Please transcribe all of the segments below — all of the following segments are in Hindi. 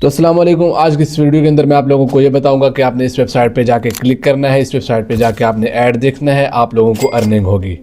तो अस्सलाम वालेकुम। आज की इस वीडियो के अंदर मैं आप लोगों को ये बताऊंगा कि आपने इस वेबसाइट पे जाके क्लिक करना है, इस वेबसाइट पे जाके आपने ऐड देखना है, आप लोगों को अर्निंग होगी।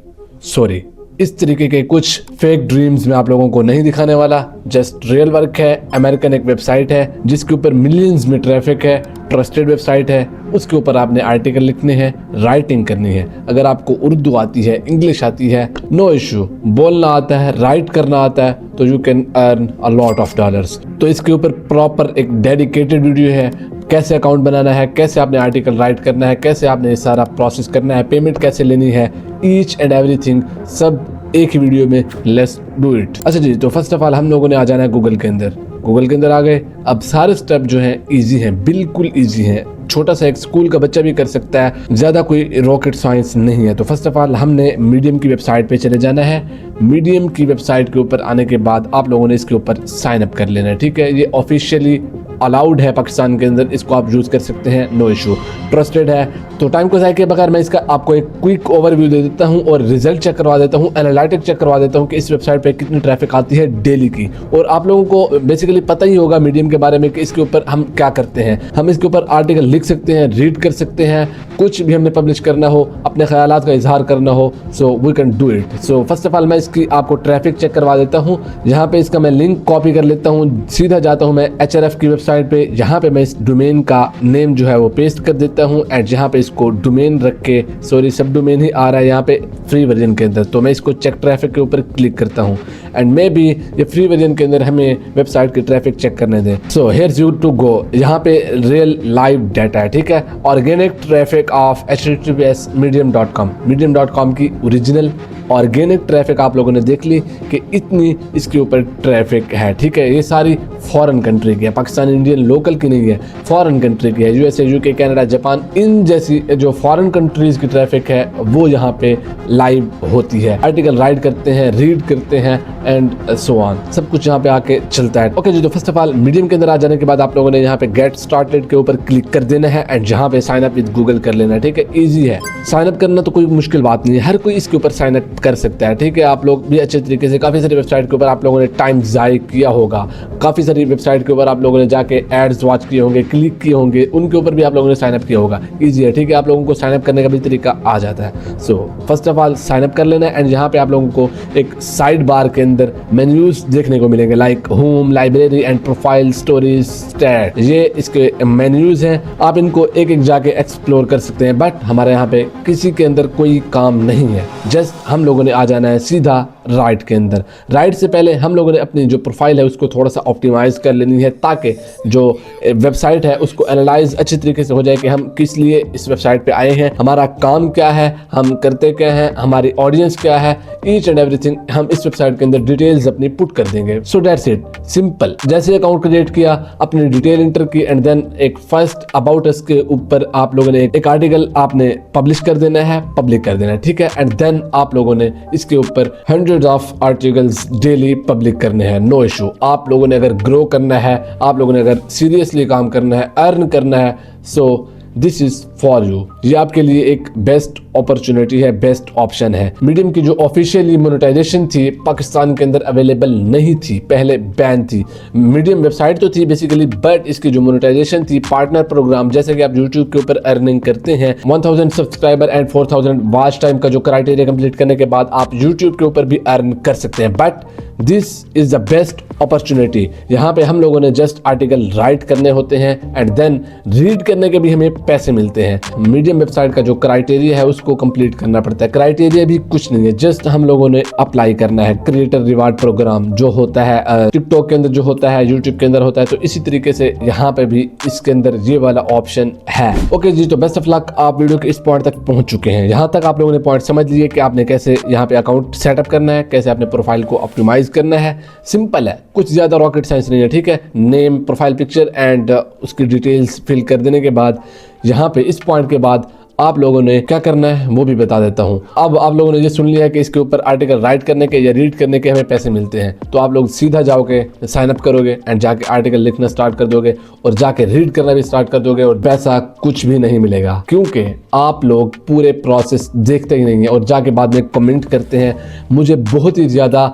सॉरी, इस तरीके के कुछ फेक ड्रीम्स मैं आप लोगों को नहीं दिखाने वाला, जस्ट रियल वर्क है। अमेरिकन एक वेबसाइट है जिसके ऊपर मिलियंस में ट्रैफिक है, ट्रस्टेड वेबसाइट है। उसके ऊपर आपने आर्टिकल लिखने हैं, राइटिंग करनी है। अगर आपको उर्दू आती है, इंग्लिश आती है, नो इशू, बोलना आता है, राइट करना आता है, तो you can earn a lot of dollars. तो इसके ऊपर प्रॉपर एक डेडिकेटेड वीडियो है, कैसे अकाउंट बनाना है, कैसे आपने आर्टिकल राइट करना है, कैसे आपने ये सारा प्रोसेस करना है, पेमेंट कैसे लेनी है, ईच एंड एवरीथिंग सब एक ही वीडियो में। Let's do it. अच्छा जी, तो फर्स्ट ऑफ ऑल हम लोगों ने आ जाना है गूगल के अंदर। गूगल के अंदर आ गए। अब सारे स्टेप जो हैं इजी हैं, बिल्कुल इजी हैं। छोटा सा एक स्कूल का बच्चा भी कर सकता है, ज़्यादा कोई रॉकेट साइंस नहीं है। तो फर्स्ट ऑफ ऑल हमने मीडियम की वेबसाइट पे चले जाना है। मीडियम की वेबसाइट के ऊपर आने के बाद आप लोगों ने इसके ऊपर साइन अप कर लेना है, ठीक है। ये ऑफिशियली अलाउड है पाकिस्तान के अंदर, इसको आप यूज़ कर सकते हैं, नो इशू, ट्रस्टेड है। तो टाइम को ज़ाया किए बगैर मैं इसका आपको एक क्विक ओवरव्यू दे देता हूं और रिजल्ट चेक करवा देता हूं, एनालिटिक चेक करवा देता हूं कि इस वेबसाइट पे कितनी ट्रैफिक आती है डेली की। और आप लोगों को बेसिकली पता ही होगा मीडियम के बारे में कि इसके ऊपर हम क्या करते हैं। हम इसके ऊपर आर्टिकल लिख सकते हैं, रीड कर सकते हैं, कुछ भी हमने पब्लिश करना हो, अपने ख्यालात का इजहार करना हो, so we can do it. So first of all मैं इसकी आपको ट्रैफिक चेक करवा देता हूँ। यहाँ पे इसका मैं लिंक कॉपी कर लेता हूँ, सीधा जाता हूँ मैं HRF की वेबसाइट पे। यहाँ पे मैं इस डोमेन का नेम जो है वो पेस्ट कर देता हूँ एंड यहाँ पे इसको डोमेन रख के, सॉरी सब डोमेन ही आ रहा है यहाँ पे फ्री वर्जन के अंदर, तो मैं इसको चेक ट्रैफिक के ऊपर क्लिक करता हूँ एंड मे बी ये फ्री वर्जन के अंदर हमें वेबसाइट की ट्रैफिक चेक करने दें। So here's you to go. यहाँ पे रियल लाइव डाटा है, ठीक है। Organic traffic of https medium.com की ओरिजिनल ऑर्गेनिक ट्रैफिक आप लोगों ने देख ली कि इतनी इसके ऊपर ट्रैफिक है, ठीक है। ये सारी फॉरेन कंट्री की है, पाकिस्तान इंडियन लोकल की नहीं है, फॉरेन कंट्री की है। USA, UK, कनाडा, जापान, इन जैसी जो फॉरेन कंट्रीज की ट्रैफिक है वो यहाँ पे लाइव होती है। आर्टिकल राइट करते हैं, रीड करते हैं एंड सो ऑन, सब कुछ यहाँ पे आके चलता है। ओके जी, तो फर्स्ट ऑफ ऑल मीडियम के अंदर आ जाने के बाद आप लोगों ने यहाँ पे गेट स्टार्टेड के ऊपर क्लिक कर देना है एंड जहाँ पे साइन अप विद गूगल कर लेना है, ठीक है। ईजी है, साइन अप करना तो कोई मुश्किल बात नहीं है, हर कोई इसके ऊपर साइन अप कर सकता है, ठीक है। आप लोग भी अच्छे तरीके से, काफ़ी सारी वेबसाइट के ऊपर आप लोगों ने टाइम ज़ाय किया होगा, काफ़ी सारी वेबसाइट के ऊपर आप लोगों ने जाके एड्स वॉच किए होंगे, क्लिक किए होंगे, उनके ऊपर भी आप लोगों ने साइन अप किया होगा। ईजी है, ठीक है, आप लोगों को साइन अप करने का भी तरीका आ जाता है। So first of all sign up कर लेना है एंड यहाँ पे आप लोगों को एक साइड बार के अंदर मेन्यूज देखने को मिलेंगे, like home, library and profile, stories, stat. ये इसके मेन्यूज हैं, आप इनको एक एक जाके एक्सप्लोर कर सकते हैं। बट हमारे यहाँ पे किसी के अंदर कोई काम नहीं है, जस्ट हम लोगों ने आ जाना है सीधा राइट के अंदर। राइट से पहले हम लोगों ने अपनी जो प्रोफाइल है उसको थोड़ा सा ऑप्टिमाइज कर लेनी है ताकि जो वेबसाइट है उसको एनालाइज अच्छे तरीके से हो जाए कि हम किस लिए इस वेबसाइट पे आए हैं, हमारा काम क्या है, हम करते क्या हैं, हमारी ऑडियंस क्या है, ईच एंड एवरीथिंग हम इस वेबसाइट के अंदर डिटेल्स अपनी पुट कर देंगे। So that's it, simple. जैसे अकाउंट क्रिएट किया, अपनी डिटेल इंटर की एंड देन एक फर्स्ट अबाउट अस के ऊपर आप लोगों ने एक आर्टिकल आपने पब्लिश कर देना है, पब्लिक कर देना है, ठीक है। एंड देन आप लोगों ने इसके ऊपर hundred of articles daily public करने हैं, नो इशू। आप लोगों ने अगर ग्रो करना है, आप लोगों ने अगर सीरियसली काम करना है, अर्न करना है, so this is for you. ये आपके लिए एक बेस्ट अपॉर्चुनिटी है, बेस्ट ऑप्शन है। मीडियम की जो ऑफिशियली मोनेटाइजेशन थी पाकिस्तान के अंदर अवेलेबल नहीं थी, पहले बैन थी। मीडियम वेबसाइट तो थी बेसिकली, बट इसकी जो मोनेटाइजेशन थी, पार्टनर प्रोग्राम, जैसे कि आप यूट्यूब के ऊपर अर्निंग करते हैं, 1000 सब्सक्राइबर एंड 4000 वॉच टाइम का जो क्राइटेरिया कंप्लीट करने के बाद आप यूट्यूब के ऊपर भी अर्न कर सकते हैं। But this is the best opportunity. यहाँ पे हम लोगों ने जस्ट आर्टिकल राइट करने होते हैं एंड देन रीड करने के भी हमें पैसे मिलते हैं। मीडियम वेबसाइट का जो क्राइटेरिया है उसको कंप्लीट करना पड़ता है। क्राइटेरिया भी कुछ नहीं है, जस्ट हम लोगों ने अप्लाई करना है। क्रिएटर रिवार्ड प्रोग्राम जो होता है टिकटॉक के अंदर, जो होता है यूट्यूब के अंदर होता है, तो इसी तरीके से यहाँ पे भी इसके अंदर ये वाला ऑप्शन है। ओके जी, तो बेस्ट ऑफ लक। आप वीडियो के इस पॉइंट तक पहुंच चुके हैं। यहाँ तक आप लोगों ने पॉइंट समझ लिए कि आपने कैसे यहाँ पे अकाउंट सेटअप करना है, कैसे अपने प्रोफाइल को ऑप्टिमाइज करना है। सिंपल है, कुछ ज्यादा रॉकेट साइंस नहीं है, ठीक है। नेम, प्रोफाइल पिक्चर एंड उसकी डिटेल्स फिल कर देने के बाद यहाँ पे इस पॉइंट के बाद आप लोगों ने क्या करना है वो भी बता देता हूँ। अब आप लोगों ने ये सुन लिया है कि इसके ऊपर आर्टिकल राइट करने के या रीड करने के हमें पैसे मिलते हैं, तो आप लोग सीधा जाओगे, साइन अप करोगे एंड जाके आर्टिकल लिखना स्टार्ट कर दोगे और जाके रीड करना भी स्टार्ट कर दोगे और पैसा कुछ भी नहीं मिलेगा, क्योंकि आप लोग पूरे प्रोसेस देखते ही नहीं है और जाके बाद में कमेंट करते हैं। मुझे बहुत ही ज़्यादा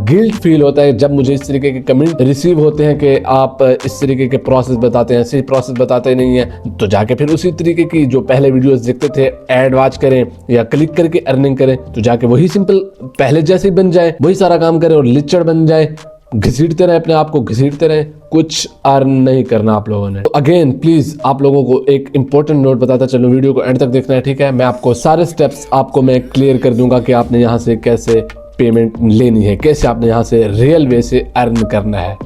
गिल्ट फील होता है जब मुझे इस तरीके के कमेंट रिसीव होते हैं कि आप इस तरीके के प्रोसेस बताते हैं, सही प्रोसेस बताते नहीं है। तो जाके फिर उसी तरीके की जो पहले वीडियोस देखते थे ऐड वॉच करें या क्लिक करके अर्निंग करें, तो जाके वही सिंपल पहले जैसे ही बन जाए, वही सारा काम करें और लिचड़ बन जाए, घसीटते रहे अपने आप को, घसीटते रहे, कुछ अर्न नहीं करना आप लोगों ने। तो अगेन प्लीज आप लोगों को एक इंपॉर्टेंट नोट बताता चलो, वीडियो को एंड तक देखना है, ठीक है। मैं आपको सारे स्टेप्स आपको मैं क्लियर कर दूंगा कि आपने यहाँ से कैसे पेमेंट लेनी है, कैसे आपने यहाँ से रियल वे से अर्न करना है।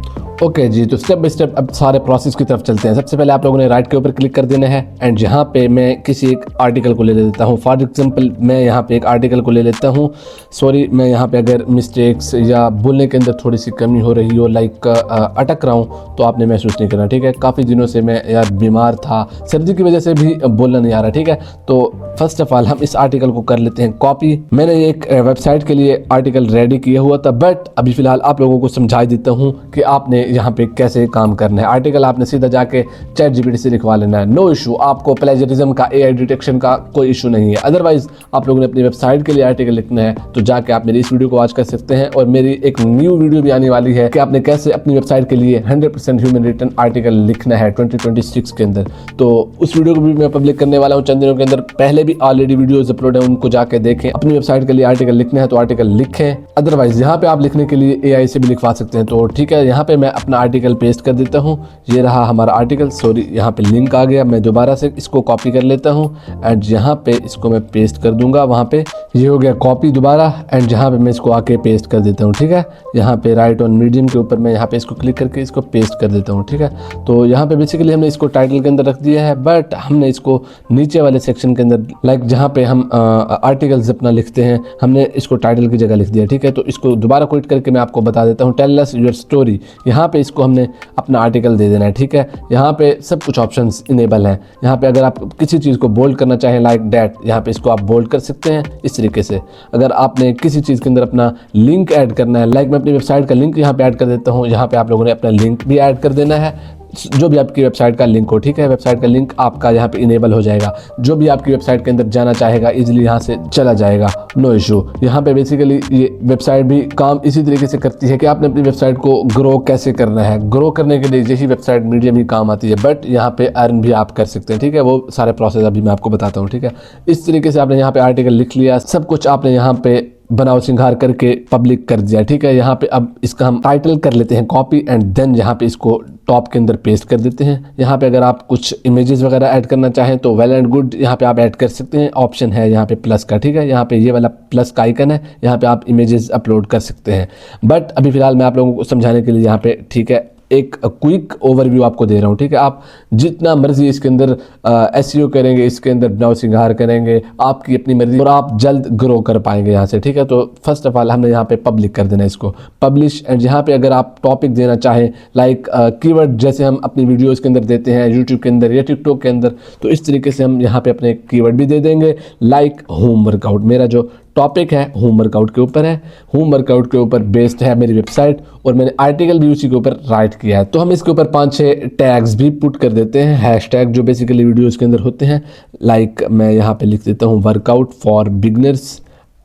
ओके जी, तो स्टेप बाय स्टेप अब सारे प्रोसेस की तरफ चलते हैं। सबसे पहले आप लोगों ने राइट के ऊपर क्लिक कर देना है एंड यहाँ पे मैं किसी एक आर्टिकल को ले लेता हूँ। फॉर एग्जांपल मैं यहाँ पे एक आर्टिकल को ले लेता हूँ। सॉरी, मैं यहाँ पे अगर मिस्टेक्स या बोलने के अंदर थोड़ी सी कमी हो रही हो, लाइक अटक रहा हूँ, तो आपने महसूस नहीं करना, ठीक है। काफ़ी दिनों से मैं यार बीमार था, सर्दी की वजह से भी बोलना नहीं आ रहा, ठीक है। तो फर्स्ट ऑफ ऑल हम इस आर्टिकल को कर लेते हैं कॉपी। मैंने एक वेबसाइट के लिए आर्टिकल रेडी किया हुआ था, बट अभी फिलहाल आप लोगों को समझा देता हूँ कि आपने यहाँ पे कैसे काम करना है। आर्टिकल आपने सीधा जाके चैट जीपीटी से लिखवा लेना है, नो इशू। आपको प्लेजरिज्म का, एआई डिटेक्शन का कोई इशू नहीं है। अदरवाइज आप लोगों ने अपनी वेबसाइट के लिए आर्टिकल लिखना है तो जाके आप मेरी इस वीडियो को वॉच कर सकते हैं। और मेरी एक न्यू वीडियो भी आने वाली है कि आपने कैसे अपनी वेबसाइट के लिए 100% ह्यूमन रिटन आर्टिकल लिखना है 2026 के अंदर। तो उस वीडियो को भी मैं पब्लिक करने वाला हूँ चंद दिनों के अंदर। पहले भी ऑलरेडी वीडियोज अपलोड है, उनको जाके देखें। अपनी वेबसाइट के लिए आर्टिकल लिखना है तो आर्टिकल लिखें, अदरवाइज यहाँ पे आप लिखने के लिए एआई से भी लिखवा सकते हैं। तो ठीक है, यहाँ पे मैं अपना आर्टिकल पेस्ट कर देता हूँ। ये रहा हमारा आर्टिकल। सॉरी, यहाँ पे लिंक आ गया, मैं दोबारा से इसको कॉपी कर लेता हूँ एंड यहाँ पे इसको मैं पेस्ट कर दूंगा। वहाँ पे ये हो गया कॉपी दोबारा एंड यहाँ पे मैं इसको आके पेस्ट कर देता हूँ, ठीक है। यहाँ पे राइट ऑन मीडियम के ऊपर मैं यहाँ पे इसको क्लिक करके इसको पेस्ट कर देता हूँ, ठीक है। तो यहाँ पे बेसिकली हमने इसको टाइटल के अंदर रख दिया है, बट हमने इसको नीचे वाले सेक्शन के अंदर, लाइक जहाँ पे हम आर्टिकल्स अपना लिखते हैं, हमने इसको टाइटल की जगह लिख दिया, ठीक है। तो इसको दोबारा क्विट करके मैं आपको बता देता हूँ, टेल अस योर स्टोरी। यहाँ पे इसको हमने अपना आर्टिकल दे देना है, ठीक है। यहाँ पे सब कुछ ऑप्शंस इनेबल हैं। यहाँ पे अगर आप किसी चीज़ को बोल्ड करना चाहें, लाइक डैट, यहाँ पे इसको आप बोल्ड कर सकते हैं इस तरीके से। अगर आपने किसी चीज़ के अंदर अपना लिंक ऐड करना है, लाइक मैं अपनी वेबसाइट का लिंक यहाँ पे ऐड कर देता हूँ, यहाँ पे आप लोगों ने अपना लिंक भी ऐड कर देना है, जो भी आपकी वेबसाइट का लिंक हो, ठीक है। वेबसाइट का लिंक आपका यहाँ पे इनेबल हो जाएगा, जो भी आपकी वेबसाइट के अंदर जाना चाहेगा इजीली यहाँ से चला जाएगा, नो इशू। यहाँ पे बेसिकली ये वेबसाइट भी काम इसी तरीके से करती है कि आपने अपनी वेबसाइट को ग्रो कैसे करना है। ग्रो करने के लिए यही वेबसाइट मीडियम ही काम आती है, बट यहाँ पे अर्न भी आप कर सकते हैं, ठीक है। वो सारे प्रोसेस अभी मैं आपको बताता हूँ, ठीक है। इस तरीके से आपने यहाँ पे आर्टिकल लिख लिया, सब कुछ आपने यहाँ पे बनाओ सिंगार करके पब्लिक कर दिया, ठीक है। यहाँ पे अब इसका हम टाइटल कर लेते हैं कॉपी एंड देन यहाँ पे इसको टॉप के अंदर पेस्ट कर देते हैं। यहाँ पे अगर आप कुछ इमेजेस वगैरह ऐड करना चाहें तो वेल एंड गुड, यहाँ पे आप ऐड कर सकते हैं। ऑप्शन है यहाँ पे प्लस का, ठीक है। यहाँ पे ये वाला प्लस का आइकन है, यहाँ पे आप इमेजेस अपलोड कर सकते हैं। बट अभी फिलहाल मैं आप लोगों को समझाने के लिए यहाँ पे, ठीक है, एक क्विक ओवरव्यू आपको दे रहा हूँ, ठीक है। आप जितना मर्जी इसके अंदर एसईओ करेंगे, इसके अंदर बनाओ सिंगार करेंगे, आपकी अपनी मर्जी, और आप जल्द ग्रो कर पाएंगे यहाँ से, ठीक है। तो फर्स्ट ऑफ ऑल हमने यहाँ पे पब्लिक कर देना है, इसको पब्लिश। एंड यहाँ पे अगर आप टॉपिक देना चाहें, लाइक कीवर्ड जैसे हम अपनी वीडियोज़ के अंदर देते हैं यूट्यूब के अंदर या टिकटॉक के अंदर, तो इस तरीके से हम यहाँ पे अपने कीवर्ड भी दे देंगे, लाइक होम वर्कआउट। मेरा जो टॉपिक है होम वर्कआउट के ऊपर है, होम वर्कआउट के ऊपर बेस्ड है मेरी वेबसाइट, और मैंने आर्टिकल भी उसी के ऊपर राइट किया है। तो हम इसके ऊपर 5-6 टैग्स भी पुट कर देते हैं, हैशटैग जो बेसिकली वीडियोज़ के अंदर होते हैं। लाइक मैं यहाँ पे लिख देता हूँ वर्कआउट फॉर बिगनर्स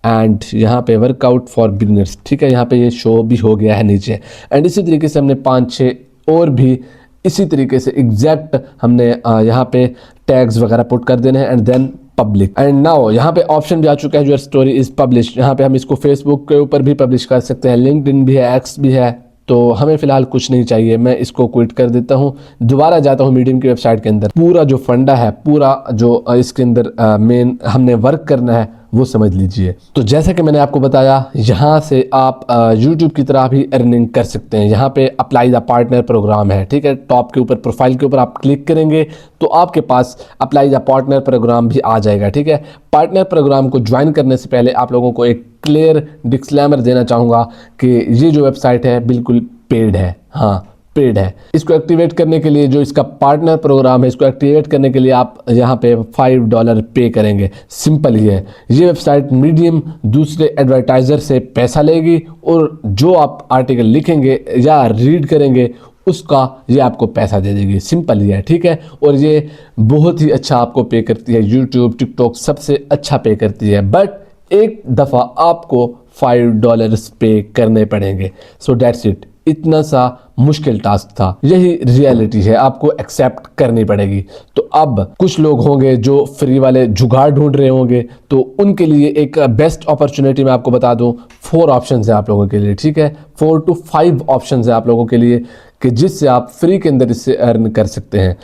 एंड यहाँ पे वर्कआउट फॉर बिगनर्स, ठीक है। यहाँ पे ये शो भी हो गया है नीचे। एंड इसी तरीके से हमने 5-6 और भी इसी तरीके से एग्जैक्ट हमने यहाँ पे टैग्स वगैरह पुट कर देने हैं and then public. And now यहाँ पे ऑप्शन भी आ चुका है, योर स्टोरी इज पब्लिश। यहाँ पे हम इसको फेसबुक के ऊपर भी पब्लिश कर सकते हैं, लिंक्डइन भी है, एक्स भी है। तो हमें फिलहाल कुछ नहीं चाहिए, मैं इसको क्विट कर देता हूँ। दोबारा जाता हूँ मीडियम की वेबसाइट के अंदर। पूरा जो फंडा है, पूरा जो इसके अंदर मेन हमने वर्क करना है वो समझ लीजिए। तो जैसा कि मैंने आपको बताया, यहाँ से आप YouTube की तरह भी अर्निंग कर सकते हैं। यहाँ पे अप्लाई द पार्टनर प्रोग्राम है, ठीक है। टॉप के ऊपर प्रोफाइल के ऊपर आप क्लिक करेंगे तो आपके पास अप्लाई द पार्टनर प्रोग्राम भी आ जाएगा, ठीक है। पार्टनर प्रोग्राम को ज्वाइन करने से पहले आप लोगों को एक क्लियर डिस्क्लेमर देना चाहूँगा कि ये जो वेबसाइट है बिल्कुल पेड है। हाँ, पेड है। इसको एक्टिवेट करने के लिए जो इसका पार्टनर प्रोग्राम है, इसको एक्टिवेट करने के लिए आप यहाँ पे $5 पे करेंगे। सिंपल ही है। ये वेबसाइट मीडियम दूसरे एडवर्टाइजर से पैसा लेगी और जो आप आर्टिकल लिखेंगे या रीड करेंगे उसका ये आपको पैसा दे देगी। सिंपल ही है, ठीक है। और ये बहुत ही अच्छा आपको पे करती है। यूट्यूब, टिकटॉक सबसे अच्छा पे करती है, बट एक दफ़ा आपको $5 पे करने पड़ेंगे। So that's it. इतना सा मुश्किल टास्क था, यही रियलिटी है, आपको एक्सेप्ट करनी पड़ेगी। तो अब कुछ लोग होंगे जो फ्री वाले जुगाड़ ढूंढ रहे होंगे, तो उनके लिए एक बेस्ट अपॉर्चुनिटी मैं आपको बता दूं। 4 ऑप्शंस है आप लोगों के लिए, ठीक है। 4 to 5 ऑप्शंस है आप लोगों के लिए कि जिससे आप फ्री के अंदर इससे अर्न कर सकते हैं।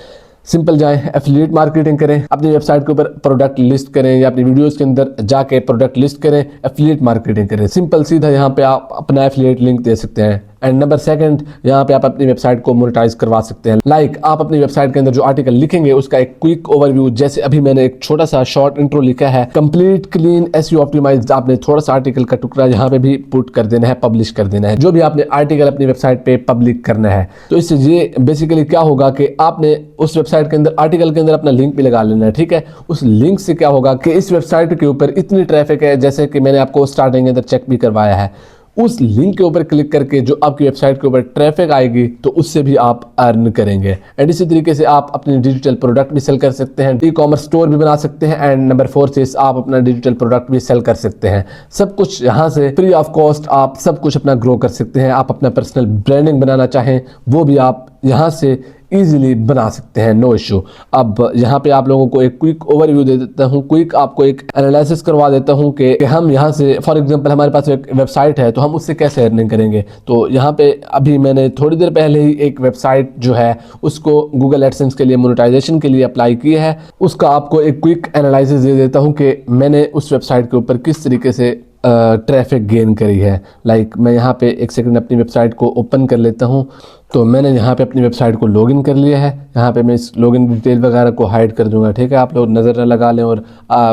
सिंपल जाएं, एफिलिएट मार्केटिंग करें, अपनी वेबसाइट के ऊपर प्रोडक्ट लिस्ट करें या अपनी वीडियोस के अंदर जाके प्रोडक्ट लिस्ट करें, एफिलिएट मार्केटिंग करें। सिंपल सीधा यहाँ पे आप अपना एफिलिएट लिंक दे सकते हैं। एंड नंबर 2 यहाँ पे आप अपनी वेबसाइट को मोनेटाइज करवा सकते हैं। लाइक आप अपनी वेबसाइट के अंदर जो आर्टिकल लिखेंगे उसका एक क्विक ओवरव्यू, जैसे अभी मैंने एक छोटा सा शॉर्ट इंट्रो लिखा है, कंप्लीट क्लीन एसईओ ऑप्टिमाइज्ड, आपने थोड़ा सा आर्टिकल का टुकड़ा यहाँ पे भी पुट कर देना है, पब्लिश कर देना है, जो भी आपने आर्टिकल अपनी वेबसाइट पे पब्लिक करना है। तो इससे ये बेसिकली क्या होगा कि आपने उस वेबसाइट के अंदर आर्टिकल के अंदर अपना लिंक भी लगा लेना है, ठीक है। उस लिंक से क्या होगा कि इस वेबसाइट के ऊपर इतनी ट्रैफिक है, जैसे कि मैंने आपको स्टार्टिंग के अंदर चेक भी करवाया है, उस लिंक के ऊपर क्लिक करके जो आपकी वेबसाइट के ऊपर ट्रैफिक आएगी तो उससे भी आप अर्न करेंगे। एंड इसी तरीके से आप अपने डिजिटल प्रोडक्ट भी सेल कर सकते हैं, ई कॉमर्स स्टोर भी बना सकते हैं। एंड नंबर 4 से आप अपना डिजिटल प्रोडक्ट भी सेल कर सकते हैं। सब कुछ यहाँ से फ्री ऑफ कॉस्ट आप सब कुछ अपना ग्रो कर सकते हैं। आप अपना पर्सनल ब्रांडिंग बनाना चाहें वो भी आप यहाँ से इजीली बना सकते हैं, नो इशू। अब यहाँ पे आप लोगों को एक क्विक ओवरव्यू दे देता हूँ, क्विक आपको एक एनालिसिस करवा देता हूँ कि हम यहाँ से फॉर एग्जांपल हमारे पास एक वेबसाइट है तो हम उससे कैसे अर्निंग करेंगे। तो यहाँ पे अभी मैंने थोड़ी देर पहले ही एक वेबसाइट जो है उसको गूगल एडसेंस के लिए मोनेटाइजेशन के लिए अप्लाई किया है। उसका आपको एक क्विक एनालिसिस दे देता हूँ कि मैंने उस वेबसाइट के ऊपर किस तरीके से ट्रैफिक गेन करी है। लाइक मैं यहाँ पे एक सेकंड अपनी वेबसाइट को ओपन कर लेता हूँ। तो मैंने यहाँ पे अपनी वेबसाइट को लॉगिन कर लिया है। यहाँ पे मैं इस लॉगिन डिटेल वगैरह को हाइड कर दूंगा, ठीक है। आप लोग नज़र न लगा लें और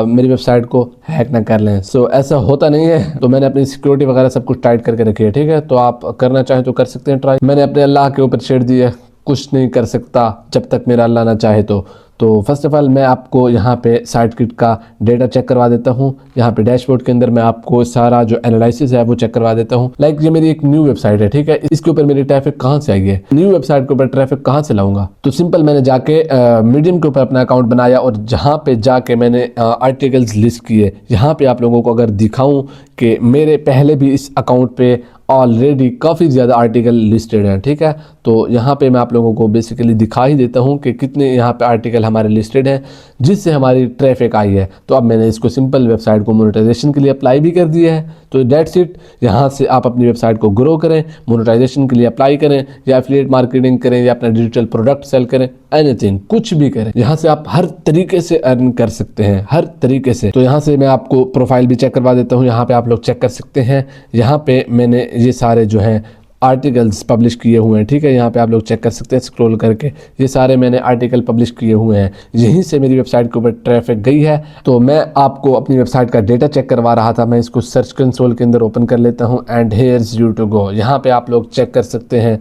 मेरी वेबसाइट को हैक ना कर लें। सो ऐसा होता नहीं है। तो मैंने अपनी सिक्योरिटी वगैरह सब कुछ टाइट करके रखी है, ठीक है। तो आप करना चाहें तो कर सकते हैं ट्राई। मैंने अपने अल्लाह के ऊपर छेड़ दिया, कुछ नहीं कर सकता जब तक मेरा अल्लाह ना चाहे। तो फर्स्ट ऑफ ऑल मैं आपको यहाँ पे साइट किट का डेटा चेक करवा देता हूँ। यहाँ पे डैशबोर्ड के अंदर मैं आपको सारा जो एनालिसिस है वो चेक करवा देता हूँ। लाइक ये मेरी एक न्यू वेबसाइट है, ठीक है। इसके ऊपर मेरी ट्रैफिक कहाँ से आई है, न्यू वेबसाइट के ऊपर ट्रैफिक कहाँ से लाऊंगा। तो सिंपल मैंने जाके मीडियम के ऊपर अपना अकाउंट बनाया और जहाँ पे जाके मैंने आर्टिकल्स लिस्ट किए। यहाँ पे आप लोगों को अगर दिखाऊं कि मेरे पहले भी इस अकाउंट पे ऑलरेडी काफ़ी ज़्यादा आर्टिकल लिस्टेड हैं, ठीक है। तो यहाँ पे मैं आप लोगों को बेसिकली दिखा ही देता हूँ कि कितने यहाँ पे आर्टिकल हमारे लिस्टेड हैं जिससे हमारी ट्रैफिक आई है। तो अब मैंने इसको सिंपल वेबसाइट को मोनेटाइजेशन के लिए अप्लाई भी कर दिया है। तो दैट्स इट। यहाँ से आप अपनी वेबसाइट को ग्रो करें, मोनेटाइजेशन के लिए अप्लाई करें या एफिलिएट मार्केटिंग करें या अपना डिजिटल प्रोडक्ट सेल करें, एनीथिंग, कुछ भी करें। यहाँ से आप हर तरीके से अर्न कर सकते हैं, हर तरीके से। तो यहाँ से मैं आपको प्रोफाइल भी चेक करवा देता हूँ। यहाँ पे आप लोग चेक कर सकते हैं। यहाँ पे मैंने ये सारे जो हैं आर्टिकल्स पब्लिश किए हुए हैं, ठीक है। यहाँ पे आप लोग चेक कर सकते हैं स्क्रॉल करके। ये सारे मैंने आर्टिकल पब्लिश किए हुए हैं, यहीं से मेरी वेबसाइट के ऊपर ट्रैफिक गई है। तो मैं आपको अपनी वेबसाइट का डेटा चेक करवा रहा था। मैं इसको सर्च कंसोल के अंदर ओपन कर लेता हूँ and here's you to go. यहाँ पे आप लोग चेक कर सकते हैं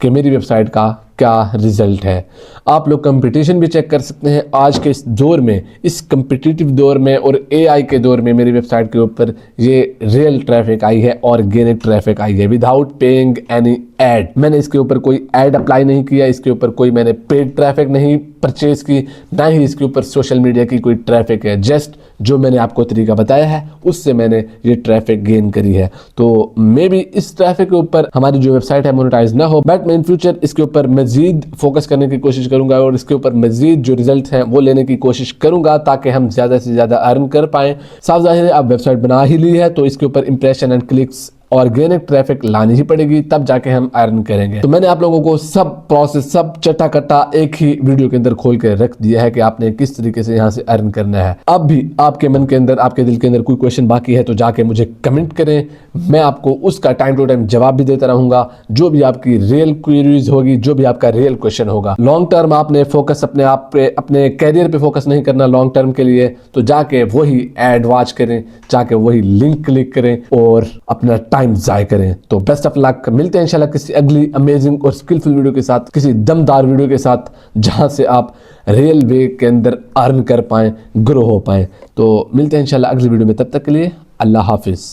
कि मेरी वेबसाइट का क्या रिजल्ट है। आप लोग कंपटीशन भी चेक कर सकते हैं। आज के इस दौर में, इस कंपिटिटिव दौर में और एआई के दौर में मेरी वेबसाइट के ऊपर ये रियल ट्रैफिक आई है, ऑर्गेनिक ट्रैफिक आई है विदाउट पेइंग एनी एड। मैंने इसके ऊपर कोई एड अप्लाई नहीं किया, इसके ऊपर कोई मैंने पेड ट्रैफिक नहीं परचेज की, ना ही इसके ऊपर सोशल मीडिया की कोई ट्रैफिक है। जस्ट जो मैंने आपको तरीका बताया है उससे मैंने ये ट्रैफिक गेन करी है। तो मे बी इस ट्रैफिक के ऊपर हमारी जो वेबसाइट है मोनेटाइज ना हो, बट मैं इन फ्यूचर इसके ऊपर मजीद फोकस करने की कोशिश करूंगा और इसके ऊपर मजीद जो रिजल्ट हैं वो लेने की कोशिश करूंगा ताकि हम ज़्यादा से ज़्यादा अर्न कर पाएँ। साफ जाहिर है आप वेबसाइट बना ही ली है तो इसके ऊपर impression and clicks organic traffic लानी ही पड़ेगी, तब जाके हम अर्न करेंगे। तो मैंने आप लोगों को सब प्रोसेस, सब चटा कट्टा एक ही वीडियो के अंदर खोल के रख दिया है कि आपने किस तरीके से यहाँ से अर्न करना है। अब भी आपके मन के अंदर, आपके दिल के अंदर कोई क्वेश्चन बाकी है तो जाके मुझे कमेंट करें, मैं आपको उसका टाइम टू टाइम जवाब भी देता रहूंगा। जो भी आपकी रियल क्वेरीज होगी, जो भी आपका रियल क्वेश्चन होगा। लॉन्ग टर्म आपने फोकस अपने आप पे, अपने कैरियर पे फोकस नहीं करना लॉन्ग टर्म के लिए, तो जाके वही एड वॉच करें, जाके वही लिंक क्लिक करें और अपना टाइम ज़ाय करें। तो बेस्ट ऑफ लक, मिलते हैं इंशाल्लाह किसी अगली अमेजिंग और स्किलफुल वीडियो के साथ, किसी दमदार वीडियो के साथ, जहां से आप रियल वे के अंदर अर्न कर पाएँ, ग्रो हो पाएँ। तो मिलते हैं इंशाल्लाह अगली वीडियो में, तब तक के लिए अल्लाह हाफिज़।